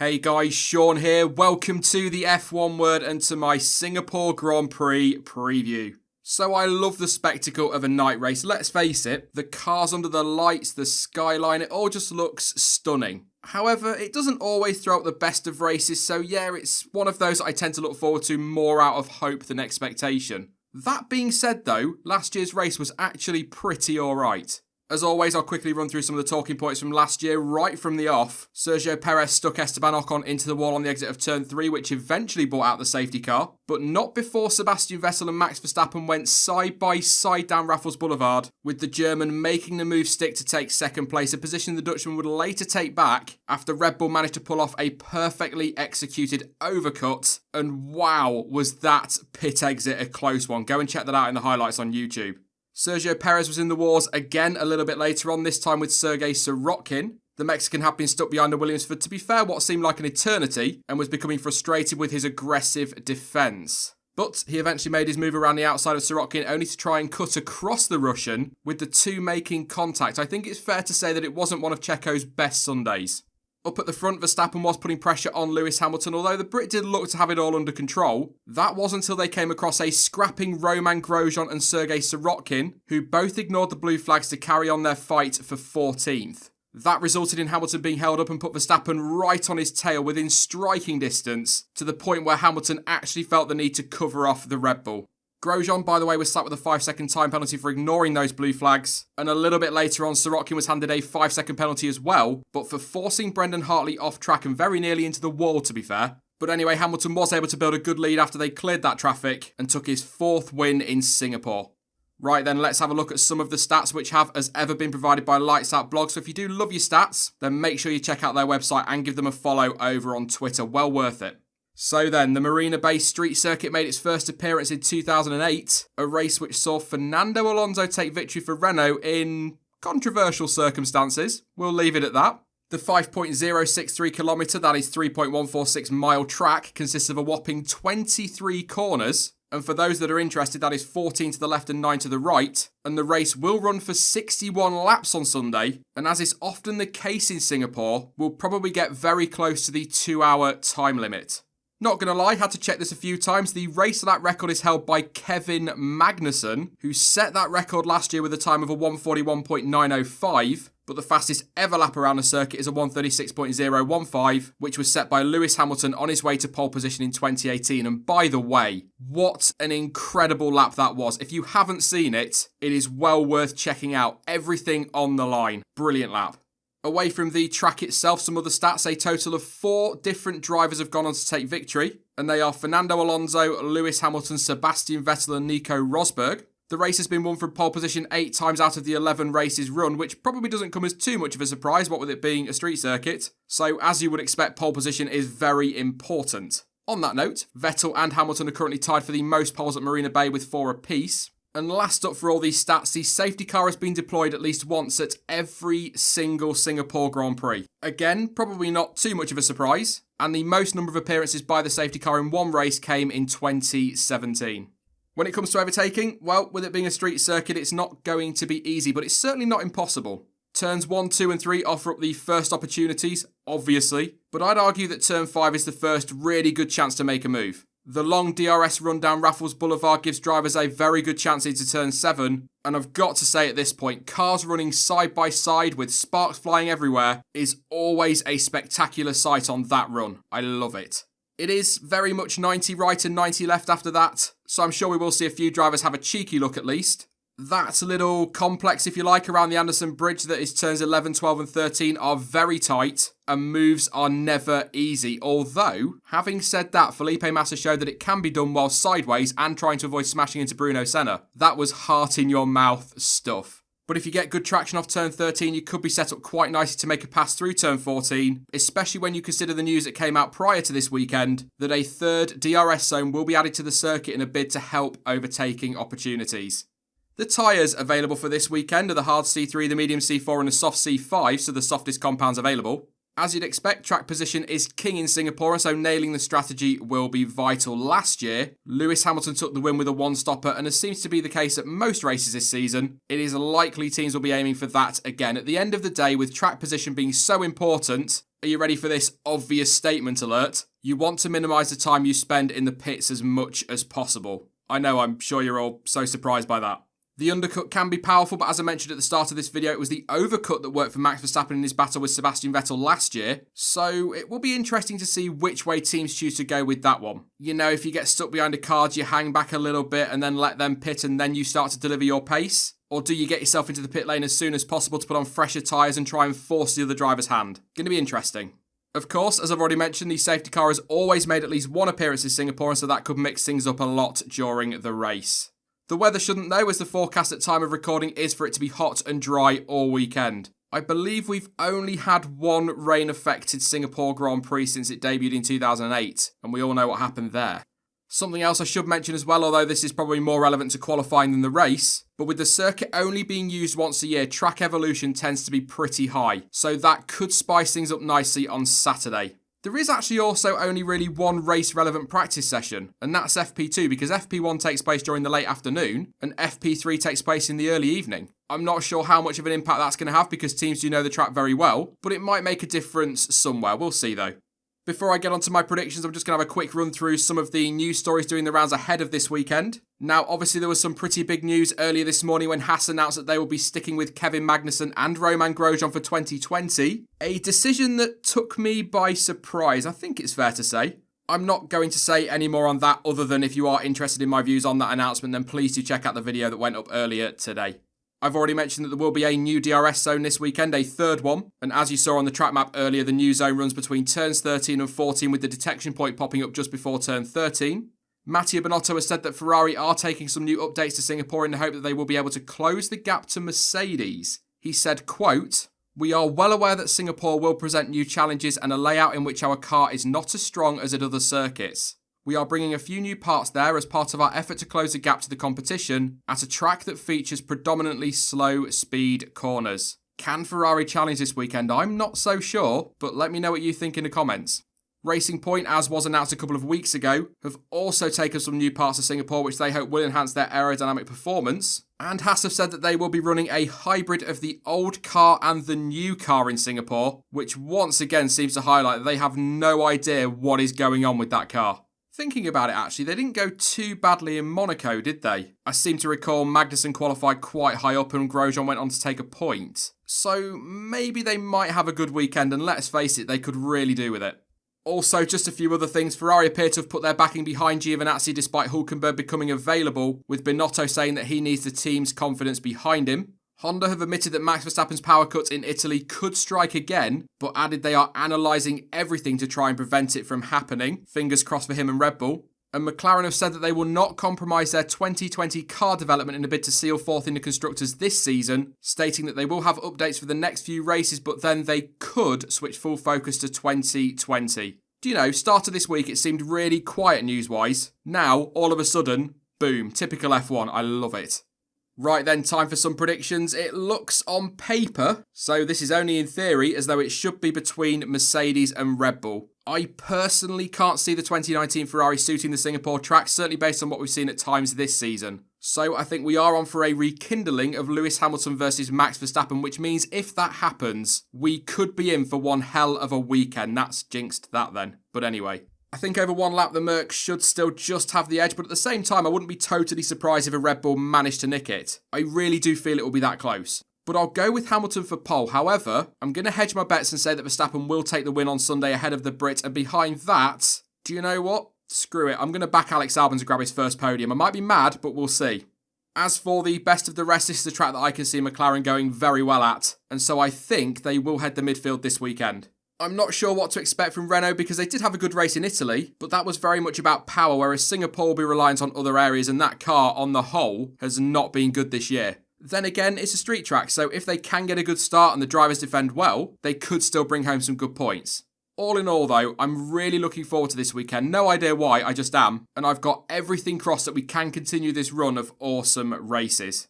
Hey guys, Sean here. Welcome to the F1 Word and to my Singapore Grand Prix preview. So I love the spectacle of a night race. Let's face it, the cars under the lights, the skyline, it all just looks stunning. However, it doesn't always throw out the best of races, so yeah, it's one of those I tend to look forward to more out of hope than expectation. That being said though, last year's race was actually pretty alright. As always, I'll quickly run through some of the talking points from last year right from the off. Sergio Perez stuck Esteban Ocon into the wall on the exit of turn 3, which eventually brought out the safety car, but not before Sebastian Vettel and Max Verstappen went side by side down Raffles Boulevard, with the German making the move stick to take second place, a position the Dutchman would later take back after Red Bull managed to pull off a perfectly executed overcut. And wow, was that pit exit a close one. Go and check that out in the highlights on YouTube. Sergio Perez was in the wars again a little bit later on, this time with Sergei Sorokin. The Mexican had been stuck behind the Williams for, to be fair, what seemed like an eternity, and was becoming frustrated with his aggressive defence. But he eventually made his move around the outside of Sorokin, only to try and cut across the Russian, with the two making contact. I think it's fair to say that it wasn't one of Checo's best Sundays. Up at the front, Verstappen was putting pressure on Lewis Hamilton, although the Brit did look to have it all under control. That was until they came across a scrapping Roman Grosjean and Sergei Sorokin, who both ignored the blue flags to carry on their fight for 14th. That resulted in Hamilton being held up and put Verstappen right on his tail within striking distance, to the point where Hamilton actually felt the need to cover off the Red Bull. Grosjean, by the way, was slapped with a 5-second time penalty for ignoring those blue flags, and a little bit later on, Sorokin was handed a 5-second penalty as well, but for forcing Brendan Hartley off track and very nearly into the wall, to be fair. But anyway, Hamilton was able to build a good lead after they cleared that traffic and took his 4th win in Singapore. Right then, let's have a look at some of the stats which have, as ever, been provided by Lights Out Blog. So if you do love your stats, then make sure you check out their website and give them a follow over on Twitter. Well worth it. So then, the Marina Bay Street Circuit made its first appearance in 2008, a race which saw Fernando Alonso take victory for Renault in controversial circumstances. We'll leave it at that. The 5.063 kilometre, that is 3.146 mile track, consists of a whopping 23 corners, and for those that are interested, that is 14 to the left and 9 to the right, and the race will run for 61 laps on Sunday, and as is often the case in Singapore, we'll probably get very close to the 2-hour time limit. Not gonna lie, had to check this a few times. The race lap record is held by Kevin Magnussen, who set that record last year with a time of a 141.905, but the fastest ever lap around the circuit is a 136.015, which was set by Lewis Hamilton on his way to pole position in 2018. And by the way, what an incredible lap that was. If you haven't seen it, it is well worth checking out. Everything on the line. Brilliant lap. Away from the track itself, some other stats. A total of 4 different drivers have gone on to take victory, and they are Fernando Alonso, Lewis Hamilton, Sebastian Vettel and Nico Rosberg. The race has been won from pole position 8 times out of the 11 races run, which probably doesn't come as too much of a surprise, what with it being a street circuit. So as you would expect, pole position is very important. On that note, Vettel and Hamilton are currently tied for the most poles at Marina Bay with 4 apiece. And last up for all these stats, the safety car has been deployed at least once at every single Singapore Grand Prix. Again, probably not too much of a surprise, and the most number of appearances by the safety car in one race came in 2017. When it comes to overtaking, well, with it being a street circuit, it's not going to be easy, but it's certainly not impossible. Turns 1, 2 and 3 offer up the first opportunities, obviously, but I'd argue that turn 5 is the first really good chance to make a move. The long DRS run down Raffles Boulevard gives drivers a very good chance into turn 7, and I've got to say at this point, cars running side by side with sparks flying everywhere is always a spectacular sight on that run. I love it. It is very much 90 right and 90 left after that, so I'm sure we will see a few drivers have a cheeky look at least. That little complex, if you like, around the Anderson Bridge that is turns 11, 12 and 13 are very tight and moves are never easy. Although, having said that, Felipe Massa showed that it can be done while sideways and trying to avoid smashing into Bruno Senna. That was heart in your mouth stuff. But if you get good traction off turn 13, you could be set up quite nicely to make a pass through turn 14, especially when you consider the news that came out prior to this weekend that a third DRS zone will be added to the circuit in a bid to help overtaking opportunities. The tyres available for this weekend are the hard C3, the medium C4 and the soft C5, so the softest compounds available. As you'd expect, track position is king in Singapore, and so nailing the strategy will be vital. Last year, Lewis Hamilton took the win with a one-stopper, and as seems to be the case at most races this season, it is likely teams will be aiming for that again. At the end of the day, with track position being so important, are you ready for this obvious statement alert? You want to minimise the time you spend in the pits as much as possible. I know, I'm sure you're all so surprised by that. The undercut can be powerful, but as I mentioned at the start of this video, it was the overcut that worked for Max Verstappen in his battle with Sebastian Vettel last year. So it will be interesting to see which way teams choose to go with that one. You know, if you get stuck behind a car, do you hang back a little bit and then let them pit and then you start to deliver your pace? Or do you get yourself into the pit lane as soon as possible to put on fresher tyres and try and force the other driver's hand? Going to be interesting. Of course, as I've already mentioned, the safety car has always made at least one appearance in Singapore, and so that could mix things up a lot during the race. The weather shouldn't though, as the forecast at time of recording is for it to be hot and dry all weekend. I believe we've only had one rain-affected Singapore Grand Prix since it debuted in 2008, and we all know what happened there. Something else I should mention as well, although this is probably more relevant to qualifying than the race, but with the circuit only being used once a year, track evolution tends to be pretty high, so that could spice things up nicely on Saturday. There is actually also only really one race-relevant practice session, and that's FP2, because FP1 takes place during the late afternoon, and FP3 takes place in the early evening. I'm not sure how much of an impact that's going to have, because teams do know the track very well, but it might make a difference somewhere. We'll see, though. Before I get on to my predictions, I'm just going to have a quick run through some of the news stories doing the rounds ahead of this weekend. Now, obviously, there was some pretty big news earlier this morning when Haas announced that they will be sticking with Kevin Magnussen and Romain Grosjean for 2020. A decision that took me by surprise, I think it's fair to say. I'm not going to say any more on that other than if you are interested in my views on that announcement, then please do check out the video that went up earlier today. I've already mentioned that there will be a new DRS zone this weekend, a third one. And as you saw on the track map earlier, the new zone runs between turns 13 and 14 with the detection point popping up just before turn 13. Mattia Binotto has said that Ferrari are taking some new updates to Singapore in the hope that they will be able to close the gap to Mercedes. He said, quote, "We are well aware that Singapore will present new challenges and a layout in which our car is not as strong as at other circuits. We are bringing a few new parts there as part of our effort to close the gap to the competition at a track that features predominantly slow speed corners." Can Ferrari challenge this weekend? I'm not so sure, but let me know what you think in the comments. Racing Point, as was announced a couple of weeks ago, have also taken some new parts of Singapore which they hope will enhance their aerodynamic performance. And Haas have said that they will be running a hybrid of the old car and the new car in Singapore, which once again seems to highlight that they have no idea what is going on with that car. Thinking about it actually, they didn't go too badly in Monaco, did they? I seem to recall Magnussen qualified quite high up and Grosjean went on to take a point. So maybe they might have a good weekend, and let's face it, they could really do with it. Also, just a few other things. Ferrari appear to have put their backing behind Giovinazzi despite Hülkenberg becoming available, with Binotto saying that he needs the team's confidence behind him. Honda have admitted that Max Verstappen's power cuts in Italy could strike again, but added they are analysing everything to try and prevent it from happening. Fingers crossed for him and Red Bull. And McLaren have said that they will not compromise their 2020 car development in a bid to seal fourth in the Constructors this season, stating that they will have updates for the next few races, but then they could switch full focus to 2020. Do you know, start of this week it seemed really quiet news-wise. Now, all of a sudden, boom, typical F1, I love it. Right then, time for some predictions. It looks on paper, so this is only in theory, as though it should be between Mercedes and Red Bull. I personally can't see the 2019 Ferrari suiting the Singapore track, certainly based on what we've seen at times this season. So I think we are on for a rekindling of Lewis Hamilton versus Max Verstappen, which means if that happens, we could be in for one hell of a weekend. That's jinxed that then. But anyway, I think over one lap the Mercs should still just have the edge, but at the same time I wouldn't be totally surprised if a Red Bull managed to nick it. I really do feel it will be that close. But I'll go with Hamilton for pole. However, I'm going to hedge my bets and say that Verstappen will take the win on Sunday ahead of the Brit, and behind that, do you know what? Screw it, I'm going to back Alex Albon to grab his first podium. I might be mad, but we'll see. As for the best of the rest, this is a track that I can see McLaren going very well at, and so I think they will head the midfield this weekend. I'm not sure what to expect from Renault because they did have a good race in Italy, but that was very much about power, whereas Singapore will be reliant on other areas, and that car, on the whole, has not been good this year. Then again, it's a street track, so if they can get a good start and the drivers defend well, they could still bring home some good points. All in all though, I'm really looking forward to this weekend. No idea why, I just am. And I've got everything crossed that we can continue this run of awesome races.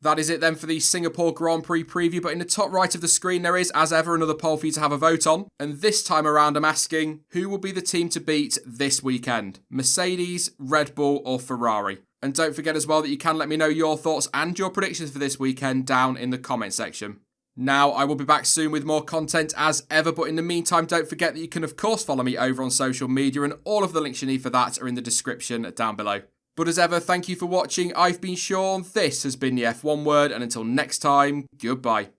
That is it then for the Singapore Grand Prix preview, but in the top right of the screen there is, as ever, another poll for you to have a vote on. And this time around I'm asking, who will be the team to beat this weekend? Mercedes, Red Bull or Ferrari? And don't forget as well that you can let me know your thoughts and your predictions for this weekend down in the comment section. Now, I will be back soon with more content as ever, but in the meantime, don't forget that you can of course follow me over on social media, and all of the links you need for that are in the description down below. But as ever, thank you for watching. I've been Sean, this has been the F1 Word, and until next time, goodbye.